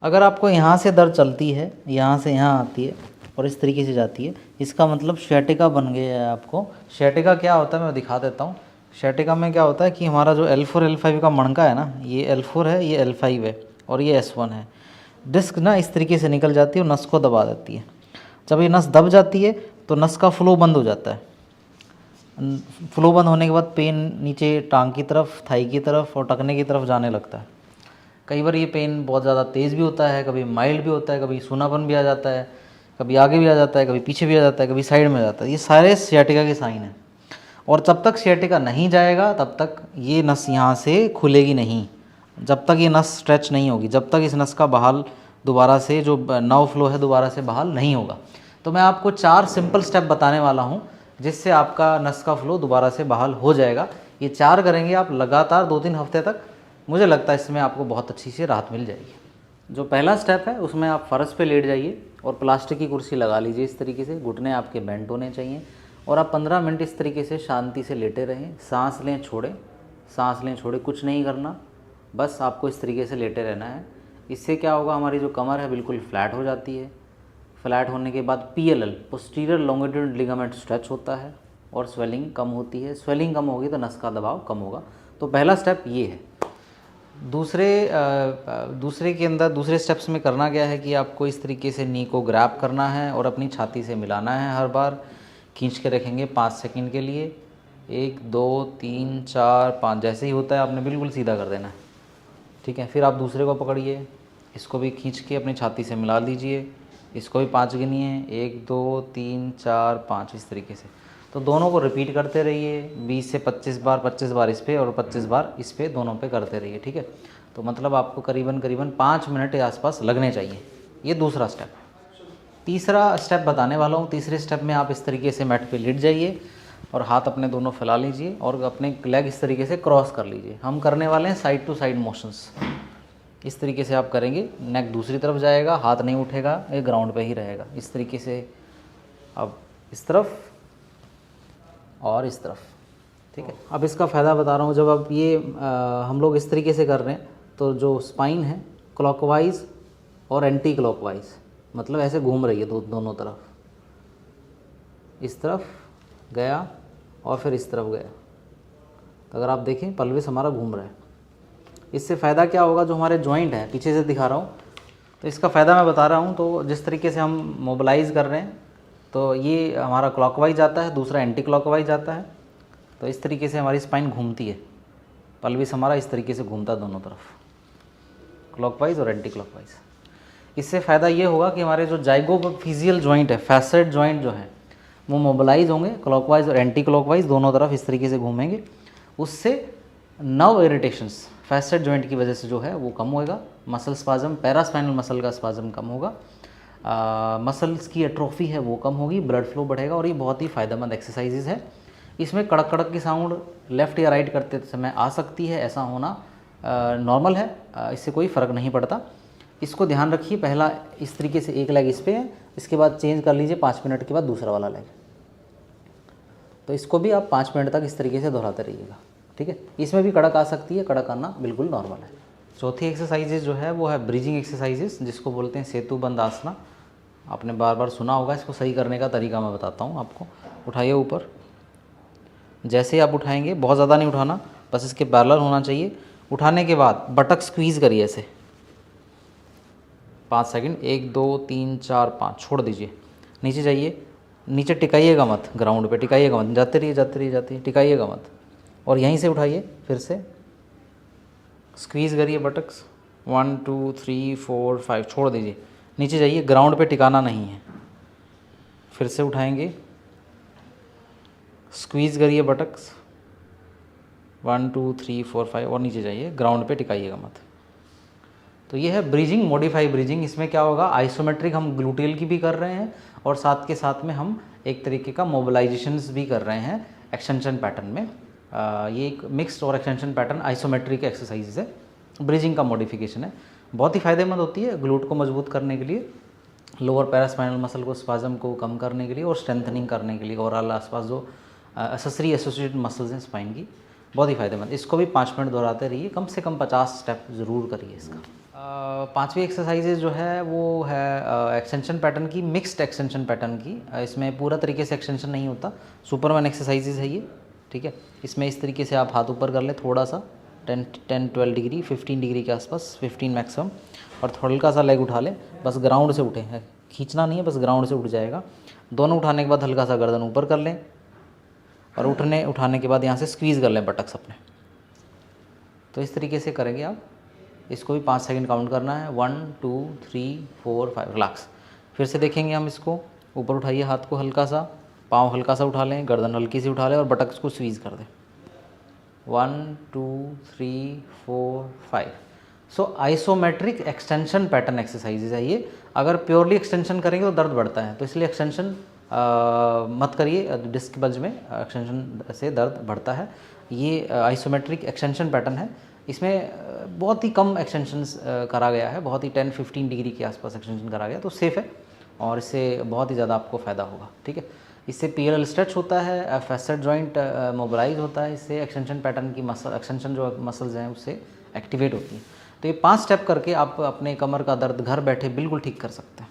अगर आपको यहाँ से दर्द चलती है, यहाँ से यहाँ आती है और इस तरीके से जाती है, इसका मतलब sciatica बन गया है आपको। sciatica क्या होता है मैं दिखा देता हूँ। sciatica में क्या होता है कि हमारा जो L4 L5 का मणका है ना, ये L4 है, ये L5 है और ये S1 है। डिस्क ना इस तरीके से निकल जाती है और नस को दबा देती है। जब ये नस दब जाती है तो नस का फ्लो बंद हो जाता है। फ्लो बंद होने के बाद पेन नीचे टांग की तरफ, थाई की तरफ और टखने की तरफ जाने लगता है। कई बार ये पेन बहुत ज़्यादा तेज़ भी होता है, कभी माइल्ड भी होता है, कभी सूनापन भी आ जाता है, कभी आगे भी आ जाता है, कभी पीछे भी आ जाता है, कभी साइड में आ जाता है। ये सारे sciatica के साइन हैं। और जब तक sciatica नहीं जाएगा तब तक ये नस यहाँ से खुलेगी नहीं, जब तक ये नस स्ट्रेच नहीं होगी, जब तक इस नस का बहाल दोबारा से जो नर्व फ्लो है दोबारा से बहाल नहीं होगा। तो मैं आपको 4 सिंपल स्टेप बताने वाला हूँ जिससे आपका नस का फ्लो दोबारा से बहाल हो जाएगा। ये 4 करेंगे आप लगातार 2-3 हफ्ते तक, मुझे लगता है इसमें आपको बहुत अच्छी सी राहत मिल जाएगी। जो पहला स्टेप है उसमें आप फ़र्श पे लेट जाइए और प्लास्टिक की कुर्सी लगा लीजिए इस तरीके से। घुटने आपके बेंट होने चाहिए और आप 15 मिनट इस तरीके से शांति से लेटे रहें। सांस लें छोड़ें, सांस लें छोड़ें, कुछ नहीं करना, बस आपको इस तरीके से लेटे रहना है। इससे क्या होगा, हमारी जो कमर है बिल्कुल फ्लैट हो जाती है। फ्लैट होने के बाद PLL posterior longitudinal ligament stretch होता है और स्वेलिंग कम होती है। स्वेलिंग कम होगी तो नस का दबाव कम होगा। तो पहला स्टेप ये है। दूसरे स्टेप्स में करना क्या है कि आपको इस तरीके से नी को ग्रैब करना है और अपनी छाती से मिलाना है। हर बार खींच के रखेंगे 5 सेकंड के लिए। 1 2 3 4 5 जैसे ही होता है आपने बिल्कुल सीधा कर देना है, ठीक है। फिर आप दूसरे को पकड़िए, इसको भी खींच के अपनी छाती से मिला दीजिए। इसको भी 5 गिनिए, 1 2 3 4 5 इस तरीके से। तो दोनों को रिपीट करते रहिए 20 से 25 बार इस पे और 25 बार इस पे, दोनों पे करते रहिए, ठीक है। तो मतलब आपको करीबन 5 मिनट के आसपास लगने चाहिए। ये दूसरा स्टेप। तीसरा स्टेप बताने वाला हूँ। तीसरे स्टेप में आप इस तरीके से मैट पे लेट जाइए और हाथ अपने दोनों फैला लीजिए और अपने लेग इस तरीके से क्रॉस कर लीजिए। हम करने वाले हैं साइड टू साइड मोशंस। इस तरीके से आप करेंगे, नेक दूसरी तरफ जाएगा, हाथ नहीं उठेगा, ये ग्राउंड पे ही रहेगा। इस तरीके से अब इस तरफ और इस तरफ, ठीक है। अब इसका फ़ायदा बता रहा हूँ। जब अब ये हम लोग इस तरीके से कर रहे हैं तो जो स्पाइन है क्लॉकवाइज और एंटी क्लॉकवाइज, मतलब ऐसे घूम रही है दोनों तरफ। इस तरफ गया और फिर इस तरफ गया। तो अगर आप देखें पल्विस हमारा घूम रहा है। इससे फ़ायदा क्या होगा, जो हमारे जॉइंट है, पीछे से दिखा रहा हूँ तो इसका फ़ायदा मैं बता रहा हूँ। तो जिस तरीके से हम मोबिलाइज़ कर रहे हैं तो ये हमारा क्लॉकवाइज आता है, दूसरा एंटी क्लॉकवाइज आता है। तो इस तरीके से हमारी स्पाइन घूमती है। पल्विस हमारा इस तरीके से घूमता है दोनों तरफ, क्लॉकवाइज और एंटी क्लॉकवाइज। इससे फ़ायदा ये होगा कि हमारे जो जाइगोफिजियल जॉइंट है, फैसेट जॉइंट जो है, वो मोबिलाइज होंगे, क्लॉकवाइज और एंटी क्लॉकवाइज दोनों तरफ इस तरीके से घूमेंगे। उससे नर्व इरिटेशंस फैसेट जॉइंट की वजह से जो है वो कम होएगा। मसल स्पाजम, पैरास्पाइनल मसल का स्पाजम कम होगा। मसल्स की एट्रोफी है वो कम होगी, ब्लड फ्लो बढ़ेगा और ये बहुत ही फ़ायदेमंद एक्सरसाइजेज है। इसमें कड़क कड़क की साउंड लेफ़्ट या राइट करते समय आ सकती है, ऐसा होना नॉर्मल है, इससे कोई फ़र्क नहीं पड़ता। इसको ध्यान रखिए। पहला इस तरीके से एक लेग इस पे है, इसके बाद चेंज कर लीजिए 5 मिनट के बाद दूसरा वाला लेग। तो इसको भी आप 5 मिनट तक इस तरीके से दोहराते रहिएगा, ठीक है। इसमें भी कड़क आ सकती है, कड़क आना बिल्कुल नॉर्मल है। चौथी एक्सरसाइजेज जो है वो है ब्रीजिंग एक्सरसाइजेज, जिसको बोलते हैं सेतु बंद आसना। आपने बार बार सुना होगा। इसको सही करने का तरीका मैं बताता हूँ आपको। उठाइए ऊपर, जैसे ही आप उठाएंगे, बहुत ज़्यादा नहीं उठाना, बस इसके पैरेलल होना चाहिए। उठाने के बाद बटक स्क्वीज़ करिए ऐसे 5 सेकंड, 1 2 3 4 5, छोड़ दीजिए। नीचे जाइए, नीचे टिकाइएगा मत, ग्राउंड पे टिकाइएगा मत, जाते रहिए, टिकाइएगा मत। और यहीं से उठाइए, फिर से स्क्वीज़ करिए बटक्स, 1 2 3 4 5, छोड़ दीजिए। नीचे जाइए, ग्राउंड पे टिकाना नहीं है। फिर से उठाएंगे, स्क्वीज़ करिए बटक्स, 1 2 3 4 5 और नीचे जाइए, ग्राउंड पे टिकाइएगा मत। तो ये है ब्रीजिंग, मॉडिफाई ब्रीजिंग। इसमें क्या होगा, आइसोमेट्रिक हम ग्लूटियल की भी कर रहे हैं और साथ के साथ में हम एक तरीके का मोबिलाइजेशंस भी कर रहे हैं एक्सटेंशन पैटर्न में। ये एक मिक्स्ड और एक्सटेंशन पैटर्न आइसोमेट्रिक एक्सरसाइज है, ब्रीजिंग का मॉडिफिकेशन है। बहुत ही फ़ायदेमंद होती है ग्लूट को मजबूत करने के लिए, लोअर पैरास्पाइनल मसल को, स्पाजम को कम करने के लिए और स्ट्रेंथनिंग करने के लिए। ओवरऑल आसपास जो एक्सेसरी एसोसिएटेड मसल्स हैं स्पाइन की, बहुत ही फ़ायदेमंद। इसको भी 5 मिनट दोहराते रहिए, कम से कम 50 स्टेप ज़रूर करिए इसका। पांचवी एक्सरसाइजेज जो है वो है एक्सटेंशन पैटर्न की, मिक्स्ड एक्सटेंशन पैटर्न की। इसमें पूरा तरीके से एक्सटेंशन नहीं होता, सुपरमैन एक्सरसाइजेज है ये, ठीक है। इसमें इस तरीके से आप हाथ ऊपर कर लें थोड़ा सा, 10-12 डिग्री, 15 डिग्री के आसपास, 15 मैक्सिमम, और हल्का सा लेग उठा लें, बस ग्राउंड से उठें, खींचना नहीं है, बस ग्राउंड से उठ जाएगा। दोनों उठाने के बाद हल्का सा गर्दन ऊपर कर लें, और उठाने के बाद यहाँ से स्क्वीज़ कर लें बटक्स अपने। तो इस तरीके से करेंगे आप। इसको भी 5 सेकंड काउंट करना है, 1 2 3 4 5, रिलैक्स। फिर से देखेंगे हम इसको, ऊपर उठाइए हाथ को हल्का सा, पाँव हल्का सा उठा लें, गर्दन हल्की सी उठा लें और बटक्स को स्क्वीज़ कर दें। 1 2 3 4 5। सो आइसोमेट्रिक एक्सटेंशन पैटर्न एक्सरसाइजेज है ये। अगर प्योरली एक्सटेंशन करेंगे तो दर्द बढ़ता है, तो इसलिए एक्सटेंशन मत करिए, डिस्क बल्ज में एक्सटेंशन से दर्द बढ़ता है। ये आइसोमेट्रिक एक्सटेंशन पैटर्न है, इसमें बहुत ही कम एक्सटेंशंस करा गया है, बहुत ही 10-15 डिग्री के आसपास एक्सटेंशन करा गया, तो सेफ़ है और इससे बहुत ही ज़्यादा आपको फ़ायदा होगा, ठीक है। इससे PLL स्ट्रेच होता है, फैसेट जॉइंट मोबिलाइज होता है, इससे एक्सटेंशन पैटर्न की एक्सटेंशन जो मसल्स हैं उससे एक्टिवेट होती है। तो ये 5 स्टेप करके आप अपने कमर का दर्द घर बैठे बिल्कुल ठीक कर सकते हैं।